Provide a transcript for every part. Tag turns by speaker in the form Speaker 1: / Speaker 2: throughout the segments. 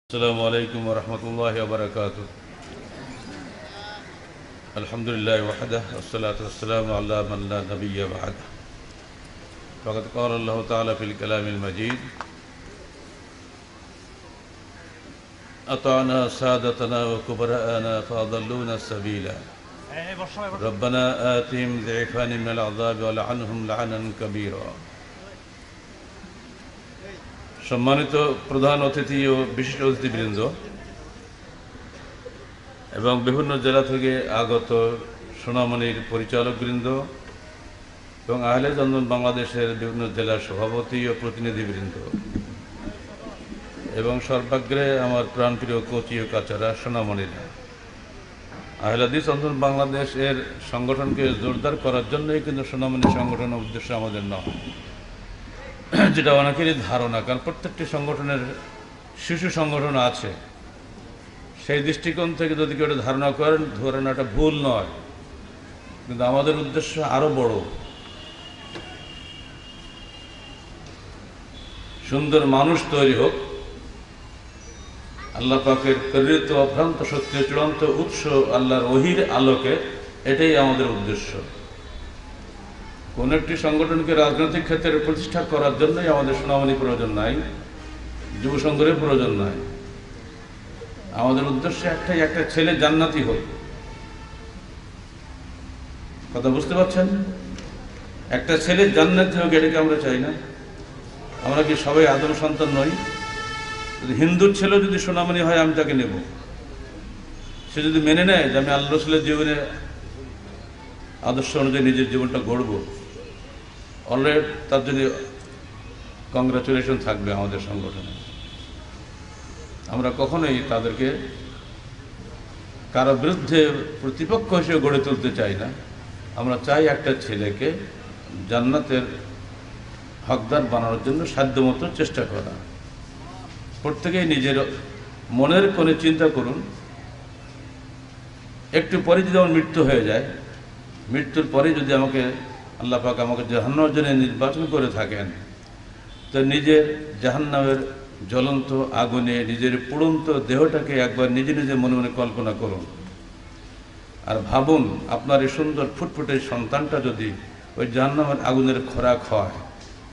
Speaker 1: السلام عليكم ورحمة الله وبركاته. الحمد لله وحده والصلاة والسلام على من لا نبي بعده. فقد قال الله تعالى في الكلام المجيد: أطعنا سادتنا وكبراءنا فأضلونا السبيل ربنا آتهم ضعفين من العذاب ولعنهم لعنا كبيرا. সম্মানিত প্রধান অতিথি ও বিশিষ্ট অতিথিবৃন্দ এবং বিভিন্ন জেলা থেকে আগত সোনামণির পরিচালকবৃন্দ এবং আহলে চন্দন বাংলাদেশের বিভিন্ন জেলার সভাপতি ও প্রতিনিধিবৃন্দ এবং সর্বাগ্রে আমার প্রাণপ্রিয় কোচি ও কাচারা সোনামণিরা, আহলে হাদিস চন্দন বাংলাদেশের সংগঠনকে জোরদার করার জন্যই কিন্তু সোনামণি সংগঠনের উদ্দেশ্য আমাদের নয়, যেটা অনেকেরই ধারণা। কারণ প্রত্যেকটি সংগঠনের শিশু সংগঠন আছে, সেই দৃষ্টিকোণ থেকে যদি কেউ ধারণা করেন, ধরেন এটা ভুল নয়, কিন্তু আমাদের উদ্দেশ্য আরো বড়। সুন্দর মানুষ তৈরি হোক, আল্লাহ পাকের প্রেরিত অভ্রান্ত সত্যের চূড়ান্ত উৎস আল্লাহর ওহীর আলোকে, এটাই আমাদের উদ্দেশ্য। কোন একটি সংগঠনকে রাজনৈতিক ক্ষেত্রে প্রতিষ্ঠা করার জন্যই আমাদের সোনামণি প্রয়োজন নাই, যুব সংঘের প্রয়োজন নাই। আমাদের উদ্দেশ্য একটাই, একটা ছেলে জান্নাতি হোক। কথা বুঝতে পারছেন? একটা ছেলে জান্নাতি হোক, এটাকে আমরা চাই না। আমরা কি সবাই আদম সন্তান নই? যদি হিন্দুর ছেলে যদি সোনামণি হয়, আমি তাকে নেব। সে যদি মেনে নেয় যে আমি আল্লাহ রাসূলের জীবনে আদর্শ অনুযায়ী নিজের জীবনটা গড়ব, অলরেডি তার জন্য কংগ্রাচুলেশন থাকবে আমাদের সংগঠনে। আমরা কখনোই তাদেরকে কারো বিরুদ্ধে প্রতিপক্ষ হিসেবে গড়ে তুলতে চাই না। আমরা চাই একটা ছেলেকে জান্নাতের হকদার বানানোর জন্য সাধ্যমতো চেষ্টা করা। প্রত্যেকেই নিজের মনের কোণে চিন্তা করুন, একটু পরে যদি আমার মৃত্যু হয়ে যায়, মৃত্যুর পরে যদি আমাকে আল্লাহ পাক আমাকে জাহান্নামের জন্য নির্বাচন করে থাকেন, তো নিজের জাহান্নামের জ্বলন্ত আগুনে নিজের পুড়ন্ত দেহটাকে একবার নিজে নিজে মনে মনে কল্পনা করুন। আর ভাবুন, আপনার এই সুন্দর ফুটফুটে সন্তানটা যদি ওই জাহান্নামের আগুনের খোরাক হয়,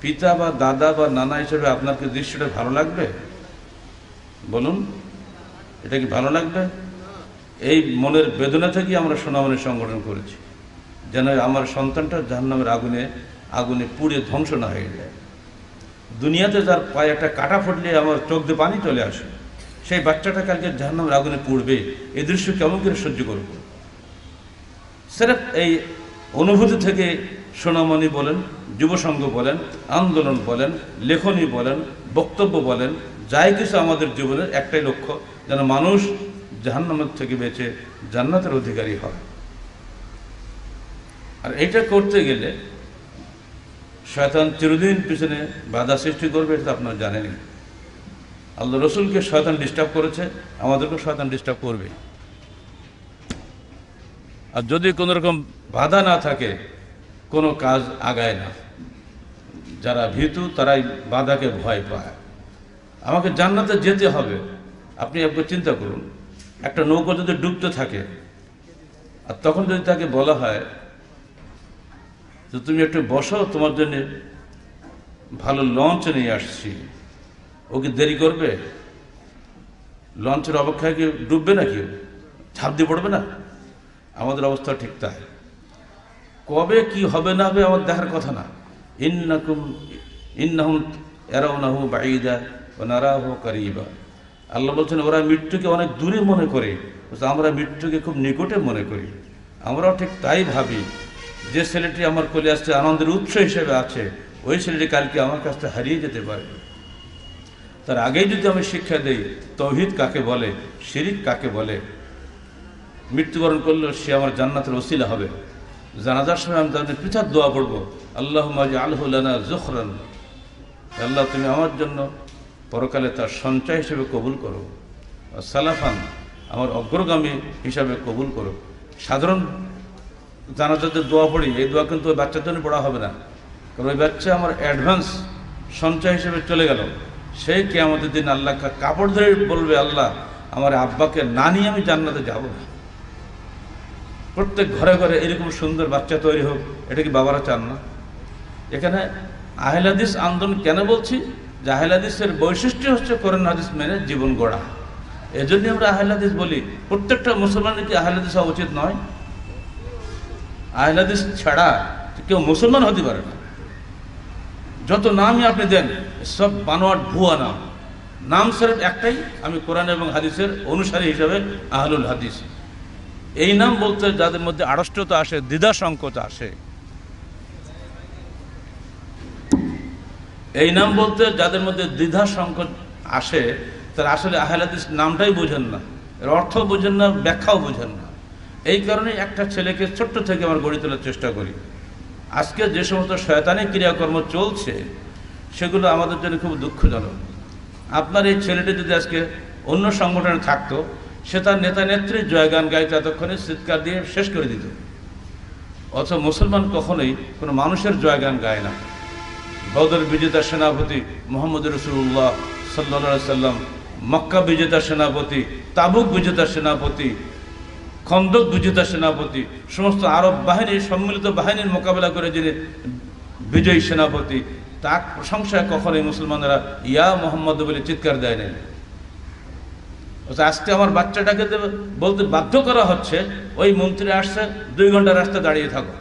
Speaker 1: পিতা বা দাদা বা নানা হিসেবে আপনার কি দৃশ্যটা ভালো লাগবে? বলুন, এটা কি ভালো লাগবে? এই মনের বেদনা থেকেই আমরা সোনামণি সংগঠন করেছি, যেন আমার সন্তানটা জাহান্নামের আগুনে পুড়ে ধ্বংস না হয়ে যায়। দুনিয়াতে যার পায়ে একটা কাঁটা ফুটলে আমার চোখ দিয়ে পানি চলে আসে, সেই বাচ্চাটা কালকে জাহান্নামের আগুনে পুড়বে, এই দৃশ্য কেমন করে সহ্য করব? স্রেফ এই অনুভূতি থেকে সোনামণি বলেন, যুব সংঘ বলেন, আন্দোলন বলেন, লেখনী বলেন, বক্তব্য বলেন, যাই কিছু আমাদের জীবনের একটাই লক্ষ্য, যেন মানুষ জাহান্নামের থেকে বেঁচে জান্নাতের অধিকারী হয়। আর এটা করতে গেলে শয়তান চিরদিন পিছনে বাধা সৃষ্টি করবে, এটা আপনারা জানেনই। আল্লাহ রসুলকে শয়তান ডিস্টার্ব করেছে, আমাদেরকেও শয়তান ডিস্টার্ব করবে। আর যদি কোনো রকম বাধা না থাকে, কোনো কাজ আগায় না। যারা ভীতু তারাই বাধাকে ভয় পায়। আমাকে জান্নাতে যেতে হবে। আপনি একবার চিন্তা করুন, একটা নৌকা যদি ডুবতে থাকে, আর তখন যদি তাকে বলা হয় যে তুমি একটু বসো, তোমার জন্য ভালো লঞ্চ নিয়ে আসছি, ও কি দেরি করবে? লঞ্চের অপেক্ষায় কি ডুববে নাকি? ঝাঁপ দিয়ে পড়বে না? আমাদের অবস্থা ঠিক তাই। কবে কি হবে না হবে আমার দেখার কথা না। ইন্নাহুম ইয়ারাউনাহু বাঈদা ওয়া নারাহু কারীবা। আল্লাহ বলছেন, ওরা মৃত্যুকে অনেক দূরে মনে করে, আমরা মৃত্যুকে খুব নিকটে মনে করি। আমরাও ঠিক তাই ভাবি। যে ছেলেটি আমার কোলে আসছে, আনন্দের উৎস হিসেবে আছে, ওই ছেলেটি কালকে আমার কাছ থেকে হারিয়ে যেতে পারে। তার আগেই যদি আমি শিক্ষা দেই তাওহীদ কাকে বলে, শিরক কাকে বলে, মৃত্যুবরণ করলেও সে আমার জান্নাতের ওসিলা হবে। জানাজার সময় আমি তাদের পৃথক দোয়া পড়বো, আল্লাহুম্মা জাআলহু লানা যুখরান, আল্লাহ তুমি আমার জন্য পরকালে তার সঞ্চয় হিসেবে কবুল করো, সালাফান, আমার অগ্রগামী হিসাবে কবুল করো। সাধারণ জানাজার যে দোয়া পড়ি, এই দোয়া কিন্তু ওই বাচ্চার জন্য পড়া হবে না, কারণ ওই বাচ্চা আমার অ্যাডভান্স সঞ্চয় হিসেবে চলে গেল, সেই কিয়ামতের দিন আল্লাহ কাপড় ধরে বলবে, আল্লাহ আমার আব্বাকে না নিয়ে আমি জান্নাতে যাব না। প্রত্যেক ঘরে ঘরে এরকম সুন্দর বাচ্চা তৈরি হোক, এটা কি বাবারা চান না? এখানে আহলে হাদিস আন্দোলন কেন বলছি, যে আহলে হাদিসের বৈশিষ্ট্য হচ্ছে কোরআন হাদিস মেনে জীবন গড়া। এজন্য আমরা আহলে হাদিস বলি। প্রত্যেকটা মুসলমানের কি আহলে হাদিস হওয়া উচিত নয়? আহলে হাদিস ছাড়া কেউ মুসলমান হতে পারে না। যত নামই আপনি দেন সব বানোয়াট ভুয়া নাম। নাম স্রেফ একটাই, আমি কোরআন এবং হাদিসের অনুসারী হিসাবে আহলুল হাদিস। এই নাম বলতে যাদের মধ্যে আড়ষ্টতা আসে, দ্বিধা সংকোচ আসে, এই নাম বলতে যাদের মধ্যে দ্বিধা সংকোচ আসে, তারা আসলে আহলে হাদিস নামটাই বোঝেন না, এর অর্থ বোঝেন না, ব্যাখ্যাও বোঝেন না। এই কারণে একটা ছেলেকে ছোট্ট থেকে আমরা গড়ে তোলার চেষ্টা করি। আজকে যে সমস্ত শয়তানি ক্রিয়াকর্ম চলছে সেগুলো আমাদের জন্য খুব দুঃখজনক। আপনার এই ছেলেটি যদি আজকে অন্য সংগঠনে থাকতো, সে তার নেতা নেত্রীর জয়গান গাইতে এতক্ষণে চিৎকার দিয়ে শেষ করে দিত। অথচ মুসলমান কখনোই কোনো মানুষের জয়গান গায় না। বদর বিজেতা সেনাপতি মোহাম্মদ রসুল্লাহ সাল্লাল্লাহু আলাইহি সাল্লাম, মক্কা বিজেতা সেনাপতি, তাবুক বিজেতা সেনাপতি, খন্দক বিজেতা সেনাপতি, সমস্ত আরব বাহিনীর সম্মিলিত বাহিনীর মোকাবেলা করে যিনি বিজয়ী সেনাপতি, তার প্রশংসায় কখনোই মুসলমানরা ইয়া মোহাম্মদ বলে চিৎকার দেয় নাই। আজকে আমার বাচ্চাটাকে বলতে বাধ্য করা হচ্ছে, ওই মন্ত্রী আসছে 2 ঘন্টা রাস্তা দাঁড়িয়ে থাকো,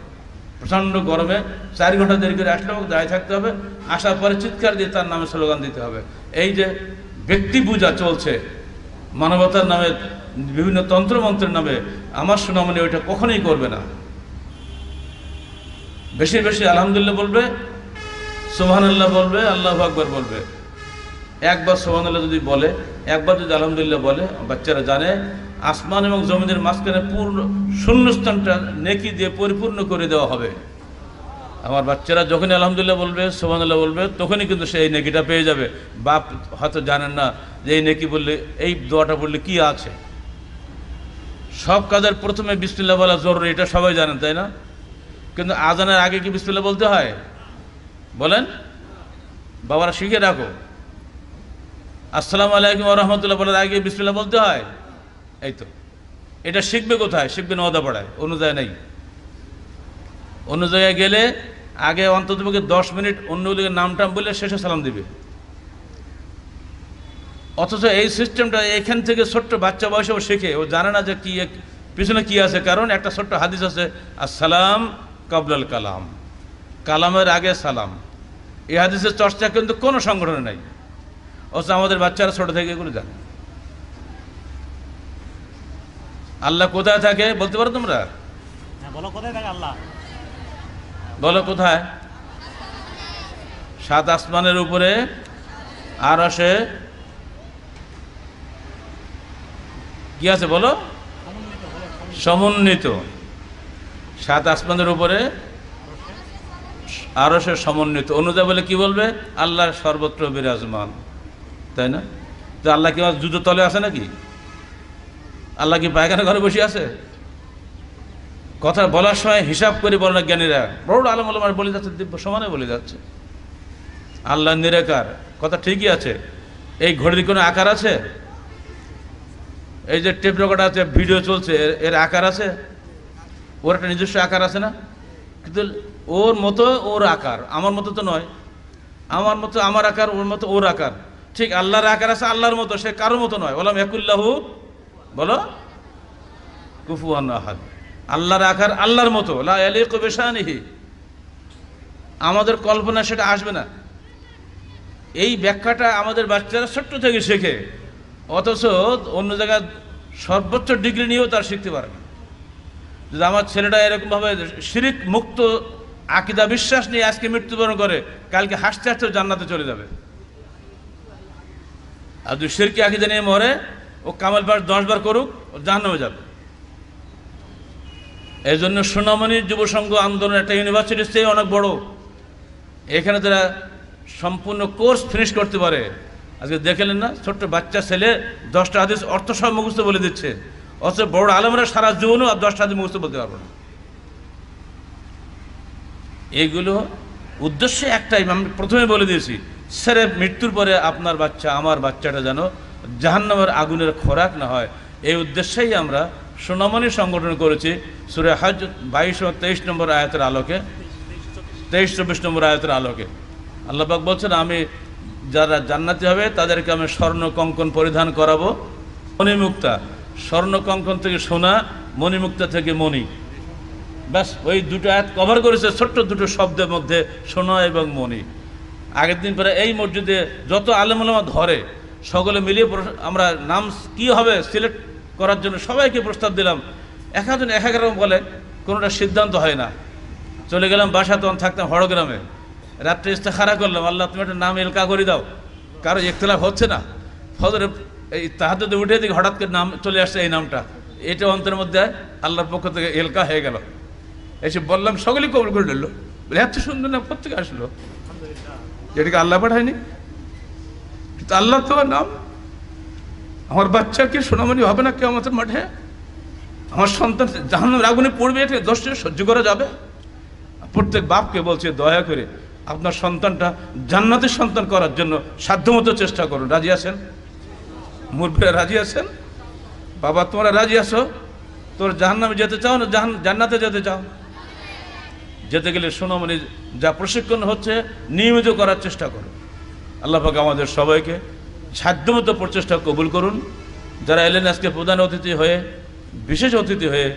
Speaker 1: প্রচণ্ড গরমে 4 ঘন্টা দেরি করে আসলে আমাকে দাঁড়িয়ে থাকতে হবে, আসার পরে চিৎকার দিয়ে তার নামে স্লোগান দিতে হবে। এই যে ব্যক্তি পূজা চলছে মানবতার নামে, বিভিন্ন তন্ত্রমন্ত্রের নামে, আমার সোনামণি ওইটা কখনোই করবে না। বেশি বেশি আলহামদুলিল্লাহ বলবে, সুবহানাল্লাহ বলবে, আল্লাহু আকবার বলবে। একবার সুবহানাল্লাহ যদি বলে, একবার যদি আলহামদুলিল্লাহ বলে, বাচ্চারা জানে আসমান এবং জমিনের মাঝখানে পূর্ণ শূন্যস্থানটা নেকি দিয়ে পরিপূর্ণ করে দেওয়া হবে। আমার বাচ্চারা যখনই আলহামদুলিল্লাহ বলবে, সুবহানাল্লাহ বলবে, তখনই কিন্তু সেই নেকিটা পেয়ে যাবে। বাপ হয়তো জানেন না যে এই নেকি বললে, এই দোয়াটা বললে কি আছে। সব কাজের প্রথমে বিসমিল্লাহ বলা জরুরি, এটা সবাই জানেন, তাই না? কিন্তু আজানের আগে কি বিসমিল্লাহ বলতে হয়? বলেন বাবারা, শিখে রাখো। আসসালামু আলাইকুম ওয়া রাহমাতুল্লাহ বলার আগে বিসমিল্লাহ বলতে হয়। এই তো, এটা শিখবে কোথায়? শিখবে নওদাপাড়ায়, অন্য জায়গায় নেই। অন্য জায়গায় গেলে আগে অন্ততপক্ষে 10 মিনিট অন্যগুলিকে নামটাম বলে শেষে সালাম দিবে। অথচ এই সিস্টেমটা এখান থেকে ছোট্ট বাচ্চা বয়সেও শেখে, ও জানে না যে কি পিছনে কি আছে। কারণ একটা ছোট্ট হাদিস আছে, আসসালাম কাবলাল কালাম, কালামের আগে সালাম। এই হাদিসের চর্চা কিন্তু কোনো সংগঠনে নাই, অথচ আমাদের বাচ্চারা ছোট থেকে এগুলো জানে। আল্লাহ কোথায় থাকে বলতে পারো তোমরা?
Speaker 2: বলো কোথায় থাকে আল্লাহ?
Speaker 1: বলো কোথায়? 7 আসমানের উপরে আরশে কি আছে বলো? সমন্বিত। 7 আসমানের উপরে আরশে সমন্বিত। অনুযায়ী বলে কি বলবে? আল্লাহ সর্বত্র বিরাজমান, তাই না? তো আল্লাহ কি জুতো তলে আছে নাকি? আল্লাহ কি পায়খানা ঘরে বসে আছে? কথা বলার সময় হিসাব করে বলে না জ্ঞানীরা, বড় আলম আলমার বলে যাচ্ছে, দিব্য সমানে বলে যাচ্ছে আল্লাহ নিরাকার। কথা ঠিকই আছে। এই ঘড়ির কোনো আকার আছে? এই যে টেপ রেকর্ডার আছে, ভিডিও চলছে, এর আকার আছে? ওর একটা নিজস্ব আকার আছে না? কিন্তু ওর মতো ওর আকার, আমার মতো তো নয়। আমার মতো আমার আকার, ওর মতো ওর আকার। ঠিক আল্লাহর আকার আছে আল্লাহর মতো, সে কারোর মতো নয়। বললাম ইয়াকুল্লাহু, বলো কুফুয়ান আহাদ। আল্লাহর আকার আল্লাহর মতো, লা ইয়ালিকু বিশানিহি। আমাদের কল্পনা সেটা আসবে না। এই ব্যাখ্যাটা আমাদের বাচ্চারা ছোট্ট থেকে শেখে, অথচ অন্য জায়গায় সর্বোচ্চ ডিগ্রি নিয়েও তার শিখতে পারে না। যদি আমার ছেলেটা এরকমভাবে শিরিক মুক্ত আকীদা বিশ্বাস নিয়ে আজকে মৃত্যুবরণ করে, কালকে হাসতে হাসতে জান্নাতে চলে যাবে। আর যদি শিরকি আকীদা নিয়ে মরে, ও কামাল পাঠ 10 বার করুক, ও জাহান্নামে যাবে। এই জন্য সোনামণি যুব সংঘ আন্দোলন একটা ইউনিভার্সিটির চেয়ে অনেক বড়। এখানে তারা সম্পূর্ণ কোর্স ফিনিশ করতে পারে। আজকে দেখলেন না, ছোট্ট বাচ্চা ছেলে 10টা হাদিস অর্থ সব মুখস্থ বলে দিচ্ছে, অথচ বড় আলেমরা সারা জীবনও আর 10টা হাদিস মুখস্থ বলতে পারবো না। এইগুলো উদ্দেশ্য একটাই, আমি প্রথমে বলে দিয়েছি, সেরে মৃত্যুর পরে আপনার বাচ্চা আমার বাচ্চাটা যেন জাহান্নামের আগুনের খোরাক না হয়, এই উদ্দেশ্যেই আমরা সোনামণি সংগঠন করেছি। সূরা হজ 22 ও 23 নম্বর আয়াতের আলোকে, 23-24 নম্বর আয়াতের আলোকে আল্লাহ পাক বলছেন, আমি যারা জান্নাতি হবে তাদেরকে আমি স্বর্ণ কঙ্কন পরিধান করাবো, মণিমুক্তা, স্বর্ণ কঙ্কন থেকে সোনা, মণিমুক্তা থেকে মণি। ব্যাস ওই দুটো আয়াত কভার করেছে ছোট্ট দুটো শব্দের মধ্যে, সোনা এবং মণি। আগের দিন পরে এই মসজিদে যত আলেম ওলামা ধরে সকলে মিলিয়ে আমরা নাম কি হবে সিলেক্ট করার জন্য সবাইকে প্রস্তাব দিলাম। এক একজন এক এক রকম বলে, কোনোটা সিদ্ধান্ত হয় না। চলে গেলাম বাসা, তখন থাকতাম হড়গ্রামে। রাত্রে ইস্তেখারা করলাম, আল্লাহ তুমি একটা নাম এলকা করে দাও, কারো ইখতিলাফ হচ্ছে না। ফজরে এই তাহাজ্জুদে উঠে দিকে হঠাৎ করে নাম চলে আসছে, এই নামটা, এটা অন্তরের মধ্যে আল্লাহর পক্ষ থেকে এলকা হয়ে গেল। এসে বললাম, সকলেই কবুল করে নিল। বলে এত সুন্দর নাম কোথেকে আসলো? যেটাকে আল্লাহ পাঠায়নি, কিন্তু আল্লাহ তোমার নাম। আমার বাচ্চাকে সোনামণি হবে না কিয়ামতের মাঠে? আমার সন্তান জাহান্নামের আগুনে পড়বে, এটা দোষ সহ্য করা যাবে? প্রত্যেক বাপকে বলছে, দয়া করে আপনার সন্তানটা জান্নাতের সন্তান করার জন্য সাধ্যমতো চেষ্টা করুন। রাজি আছেন? মুরব্বীরা রাজি আছেন? বাবা তোমরা রাজি আছো? তোমরা জাহান্নামে যেতে চাও না জান্নাতে যেতে চাও? যেতে গেলে সোনামণি যা প্রশিক্ষণ হচ্ছে নিয়মিত করার চেষ্টা করো। আল্লাহ পাক আমাদের সবাইকে সাধ্যমতো প্রচেষ্টা কবুল করুন। যারা এলেন আজকে প্রধান অতিথি হয়ে, বিশেষ অতিথি হয়ে,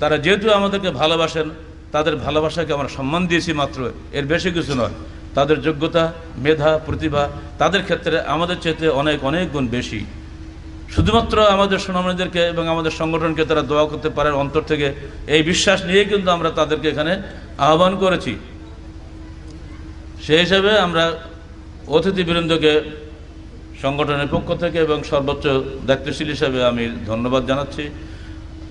Speaker 1: তারা যেহেতু আমাদেরকে ভালোবাসেন, তাদের ভালোবাসাকে আমরা সম্মান দিয়েছি মাত্র, এর বেশি কিছু নয়। তাদের যোগ্যতা, মেধা, প্রতিভা তাদের ক্ষেত্রে আমাদের চেয়ে অনেক অনেক গুণ বেশি। শুধুমাত্র আমাদের সোনামণিদেরকে এবং আমাদের সংগঠনকে তারা দোয়া করতে পারেন অন্তর থেকে, এই বিশ্বাস নিয়ে কিন্তু আমরা তাদেরকে এখানে আহ্বান করেছি। সেই হিসাবে আমরা অতিথিবৃন্দকে সংগঠনের পক্ষ থেকে এবং সর্বোচ্চ দায়িত্বশীল হিসাবে আমি ধন্যবাদ জানাচ্ছি।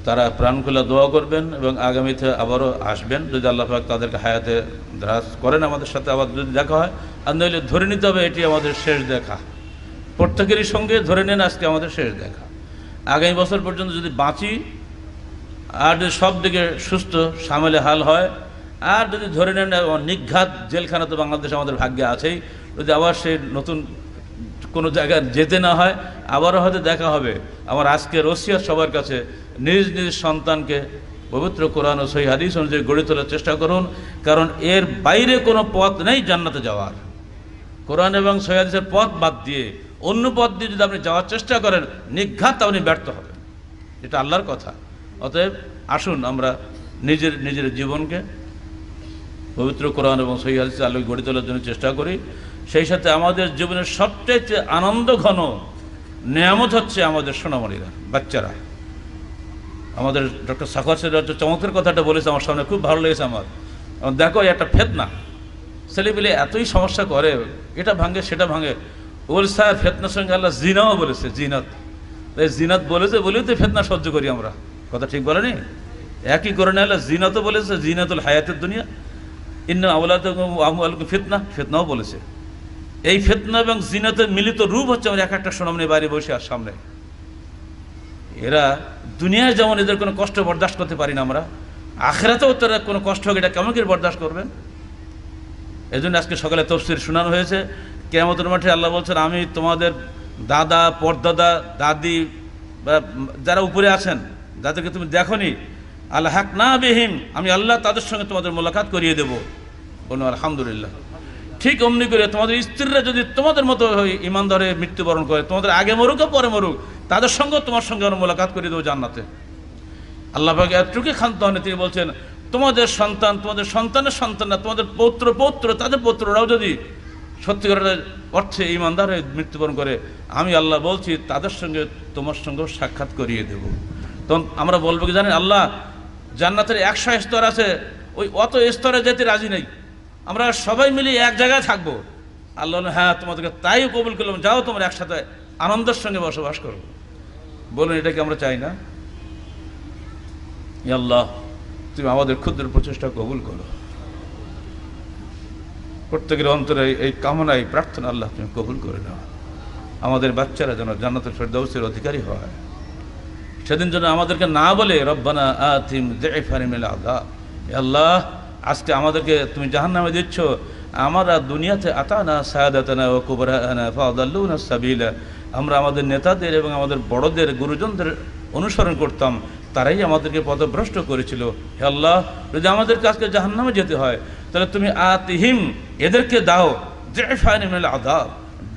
Speaker 1: তারা প্রাণ খোলা দোয়া করবেন এবং আগামীতে আবারও আসবেন, যদি আল্লাহ পাক তাদেরকে হায়াতে দ্রাস করেন, আমাদের সাথে আবার যদি দেখা হয়। আর নইলে ধরে নিতে হবে এটি আমাদের শেষ দেখা। প্রত্যেকেরই সঙ্গে ধরে নেন আজকে আমাদের শেষ দেখা। আগামী বছর পর্যন্ত যদি বাঁচি, আর যদি সব দিকে সুস্থ সামেলে হাল হয়, আর যদি ধরে নেন নিঘাত জেলখানা তো বাংলাদেশ আমাদের ভাগ্যে আছেই, যদি আবার সেই নতুন কোনো জায়গায় যেতে না হয়, আবারও হয়তো দেখা হবে। আমার আজকের ওসিয়ত সবার কাছে, নিজ নিজ সন্তানকে পবিত্র কোরআন ও সহিহ হাদিস অনুযায়ী গড়ে তোলার চেষ্টা করুন, কারণ এর বাইরে কোনো পথ নেই জান্নাতে যাওয়ার। কোরআন এবং সহিহ হাদিসের পথ বাদ দিয়ে অন্য পথ দিয়ে যদি আপনি যাওয়ার চেষ্টা করেন, নিঘাত আপনি ব্যর্থ হবেন, এটা আল্লাহর কথা। অতএব আসুন আমরা নিজের জীবনকে পবিত্র কোরআন এবং সহিহ হাদিসের আলোকে গড়ে তোলার জন্য চেষ্টা করি। সেই সাথে আমাদের জীবনের সবচেয়ে আনন্দ ঘন নিয়ামত হচ্ছে আমাদের সোনামণিরা, বাচ্চারা। আমাদের ডক্টর সাখাওয়াত সাহেব চমৎকার কথাটা বলেছে, আমার সামনে খুব ভালো লেগেছে আমার। দেখো একটা ফেতনা, ছেলেপিলে এতই সমস্যা করে, এটা ভাঙে সেটা ভাঙে। ওল স্যার ফেতনার সঙ্গে আল্লাহ জিনাও বলেছে, জিনাত। তাই জিনাত বলেছে বলেই তো ফেতনা সহ্য করি আমরা, কথা ঠিক বলেনি? একই করে আল্লাহ জিনাতও বলেছে, জিনাতুল হায়াতের দুনিয়া, ইন্না আওলাদাকুম ওয়া আমওয়ালুকুম ফিতনা, ফিতনাও বলেছে। এই ফিতনা এবং জিনাতের মিলিত রূপ হচ্ছে আমরা এক একটা সোনামণি বাইরে বসে আর সামনে। এরা দুনিয়ায় যেমন এদের কোনো কষ্ট বরদাস্ত করতে পারি না আমরা, আখিরাতেও তারা কোনো কষ্ট হোক এটা কেমন করে বরদাস্ত করবেন? এই জন্য আজকে সকালে তাফসীর শোনানো হয়েছে। কিয়ামতের মাঠে আল্লাহ বলছেন, আমি তোমাদের দাদা, পরদাদা, দাদি বা যারা উপরে আছেন, যাদেরকে তুমি দেখোনি, আল্লাহ হাক না বিহিম, আমি আল্লাহ তাদের সঙ্গে তোমাদের মোলাকাত করিয়ে দেবো। বলুন আলহামদুলিল্লাহ। ঠিক অমনি করে তোমাদের স্ত্রীরা যদি তোমাদের মতো ঈমান ধরে মৃত্যুবরণ করে, তোমাদের আগে মরুক বা পরে মরুক, তাদের সঙ্গে তোমার সঙ্গে আমরা মোলাকাত করিয়ে দেবো জান্নাতে। আল্লাহ পাক এতটুকু ক্ষান্ত হন, তিনি বলছেন, তোমাদের সন্তান, তোমাদের সন্তানের সন্তানরা, তোমাদের পৌত্র, তাদের পৌত্ররাও যদি সত্যিকারের অর্থে ঈমানদার হয়ে মৃত্যুবরণ করে, আমি আল্লাহ বলছি তাদের সঙ্গে তোমার সঙ্গেও সাক্ষাৎ করিয়ে দেব। তখন আমরা বলবো কি জানেন, আল্লাহ জান্নাতের 100 স্তর আছে, ওই অত স্তরে যেতে রাজি নেই, আমরা সবাই মিলে এক জায়গায় থাকবো। আল্লাহ হ্যাঁ তোমাদেরকে তাই কবুল করলাম, যাও তোমরা একসাথে আনন্দের সঙ্গে বসবাস করো। বলুন এটাকে আমরা চাই না? আল্লাহ তুমি আমাদের ক্ষুদ্র প্রচেষ্টা কবুল করো। প্রত্যেকের অন্তরে এই কামনা, এই প্রার্থনা আল্লাহ তুমি কবুল করে নাও। আমাদের বাচ্চারা যেন জান্নাতুল ফেরদাউসের অধিকারী হয়। সেদিন যেন আমাদেরকে না বলে রব্বানা আতিম যিফান মিনাল আযাব, আল্লাহ আজকে আমাদেরকে তুমি জাহান্নামে দিচ্ছ, আমরা দুনিয়াতে আতানা সায়াদাতানা ও কুবরানা ফাদাল্লুনা সাবিলা, আমরা আমাদের নেতাদের এবং আমাদের বড়দের গুরুজনদের অনুসরণ করতাম, তারাই আমাদেরকে পথভ্রষ্ট করেছিল। হে আল্লাহ, যদি আমাদেরকে আজকে জাহান্নামে যেতে হয় তাহলে তুমি আতিহিম, এদেরকে দাও জিফাইন মিনাল আযাব,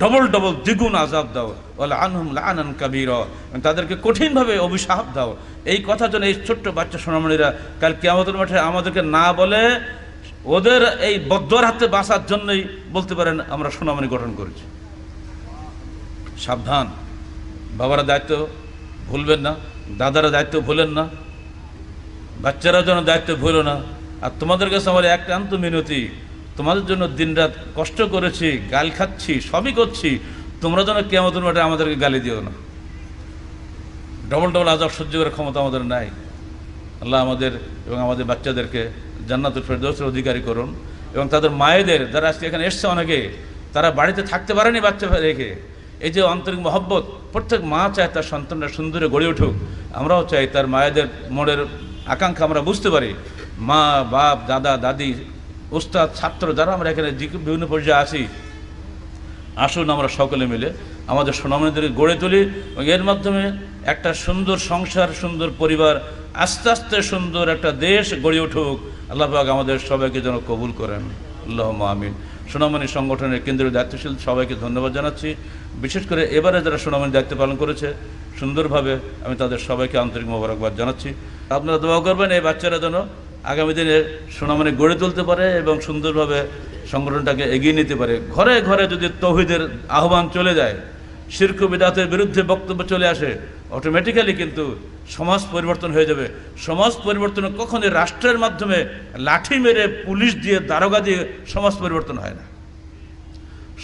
Speaker 1: ডবল ডবল দ্বিগুণ আযাব দাও, ওয়ালা আনহুম লাআনান কাবীরা, তাদেরকে কঠিনভাবে অভিশাপ দাও। এই কথা যেন এই ছোট্ট বাচ্চা সোনামণিরা কাল কিয়ামতের মাঠে আমাদেরকে না বলে ওদের এই বদ্দুয়ার হাতে বাঁচার জন্যই বলতে পারেন আমরা সোনামণি গঠন করেছি। সাবধান, বাবারা দায়িত্ব ভুলবেন না, দাদারা দায়িত্ব ভুলেন না, বাচ্চারা যেন দায়িত্ব ভুলো না। আর তোমাদের কাছে আমার একান্ত মিনতি, তোমাদের জন্য দিনরাত কষ্ট করেছি, গাল খাচ্ছি, সবই করছি, তোমরা যেন কিয়ামতের মাঠে আমাদেরকে গালি দিও না। ডবল ডবল আযাব সহ্য করার ক্ষমতা আমাদের নাই। আল্লাহ আমাদের এবং আমাদের বাচ্চাদেরকে জান্নাতুল ফেরদৌসের অধিকারী করুন, এবং তাদের মায়েদের যারা আজকে এখানে এসছে, অনেকে তারা বাড়িতে থাকতে পারেনি বাচ্চা রেখে, এই যে আন্তরিক মহব্বত, প্রত্যেক মা চায় তার সন্তানরা সুন্দরে গড়ে উঠুক। আমরাও চাই তার মায়েদের মনের আকাঙ্ক্ষা আমরা বুঝতে পারি। মা, বাপ, দাদা, দাদি, উস্তাদ, ছাত্র যারা আমরা এখানে বিভিন্ন পর্যায়ে আছি, আসুন আমরা সকলে মিলে আমাদের সোনামণিদেরকে গড়ে তুলি এবং এর মাধ্যমে একটা সুন্দর সংসার, সুন্দর পরিবার, আস্তে আস্তে সুন্দর একটা দেশ গড়ে উঠুক। আল্লাহ পাক আমাদের সবাইকে যেন কবুল করেন, আল্লাহুম্মা আমিন। সোনামণি সংগঠনের কেন্দ্রীয় দায়িত্বশীল সবাইকে ধন্যবাদ জানাচ্ছি। বিশেষ করে এবারে যারা সোনামণি দায়িত্ব পালন করেছে সুন্দরভাবে, আমি তাদের সবাইকে আন্তরিক মোবারকবাদ জানাচ্ছি। আপনারা দোয়া করবেন এই বাচ্চারা যেন আগামী দিনে সোনামণি গড়ে তুলতে পারে এবং সুন্দরভাবে সংগঠনটাকে এগিয়ে নিতে পারে। ঘরে ঘরে যদি তৌহিদের আহ্বান চলে যায়, শিরক ও বিদআতের বিরুদ্ধে বক্তব্য চলে আসে, অটোমেটিক্যালি কিন্তু সমাজ পরিবর্তন হয়ে যাবে। সমাজ পরিবর্তন কখনোই রাষ্ট্রের মাধ্যমে লাঠি মেরে, পুলিশ দিয়ে, দারোগা দিয়ে সমাজ পরিবর্তন হয় না।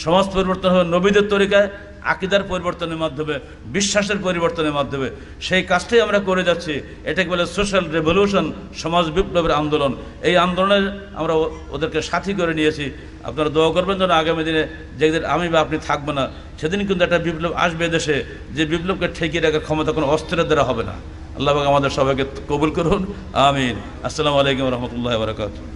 Speaker 1: সমাজ পরিবর্তন হবে নবীদের তরিকায়, আকীদার পরিবর্তনের মাধ্যমে, বিশ্বাসের পরিবর্তনের মাধ্যমে। সেই কাজটাই আমরা করে যাচ্ছি। এটাকে বলে সোশ্যাল রেভলিউশন, সমাজ বিপ্লবের আন্দোলন। এই আন্দোলনের আমরা ওদেরকে সাথী করে নিয়েছি। আপনারা দোয়া করবেন যেন আগামী দিনে যেদিন আমি বা আপনি থাকবো না, সেদিন কিন্তু একটা বিপ্লব আসবে দেশে, যে বিপ্লবকে ঠেকিয়ে রাখার ক্ষমতা কোনো অস্ত্রের দ্বারা হবে না। আল্লাহ পাক আমাদের সবাইকে কবুল করুন, আমিন। আসসালামু আলাইকুম রহমতুল্লাহ বারাকাতুহু।